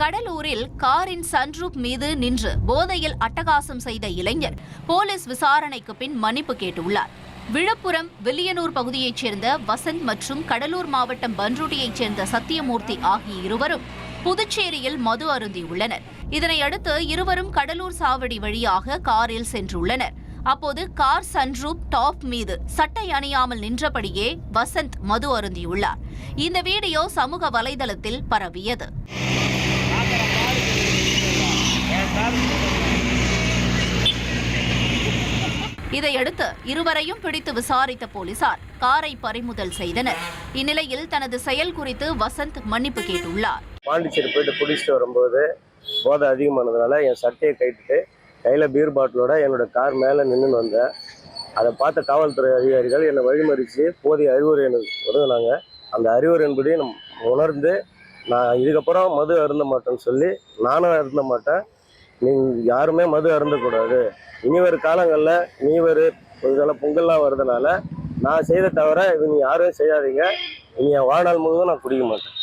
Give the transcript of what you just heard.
கடலூரில் காரின் சன்ரூப் மீது நின்று போதையில் அட்டகாசம் செய்த இளைஞர் போலீஸ் விசாரணைக்கு பின் மன்னிப்பு கேட்டுள்ளார். விழுப்புரம் வில்லியனூர் பகுதியைச் சேர்ந்த வசந்த் மற்றும் கடலூர் மாவட்டம் பன்ருட்டியைச் சேர்ந்த சத்தியமூர்த்தி ஆகிய இருவரும் புதுச்சேரியில் மது அருந்தியுள்ளனர். இதனையடுத்து இருவரும் கடலூர் சாவடி வழியாக காரில் சென்றுள்ளனர். அப்போது கார் சன்ரூப் டாப் மீது சட்டை அணியாமல் நின்றபடியே வசந்த் மது அருந்தியுள்ளார். இந்த வீடியோ சமூக வலைதளத்தில் பரவியது. இதையடுத்து இருவரையும் பிடித்து விசாரித்த போலீசார் காரை பறிமுதல் செய்தனர். இந்நிலையில் தனது செயல் குறித்து வசந்த் மன்னிப்பு கேட்டுள்ளார். பாண்டிச்சேரி போயிட்டு குடிச்சிட்டு வரும்போது போதை அதிகமானதுனால என் சட்டையை கைட்டுட்டு கையில் பீர் பாட்டிலோட என்னோட கார் மேலே நின்று வந்தேன். அதை பார்த்த காவல்துறை அதிகாரிகள் என்னை வழிமறித்து போதிய அறிவுரை எனக்கு உதவினாங்க. அந்த அறிவுரையின்படி உணர்ந்து நான் இதுக்கப்புறம் மது அருந்த மாட்டேன்னு சொல்லி நானும் அருந்த மாட்டேன். நீங்கள் யாருமே மது அருந்தக்கூடாது. இனி வரும் காலங்களில் இதெல்லாம் பொங்கல்லாம் வர்றதுனால நான் செய்த தவிர இவங்க யாரும் செய்யாதீங்க. இனி என் வாழ்நாள் முழுவதும் நான் குடிக்க மாட்டேன்.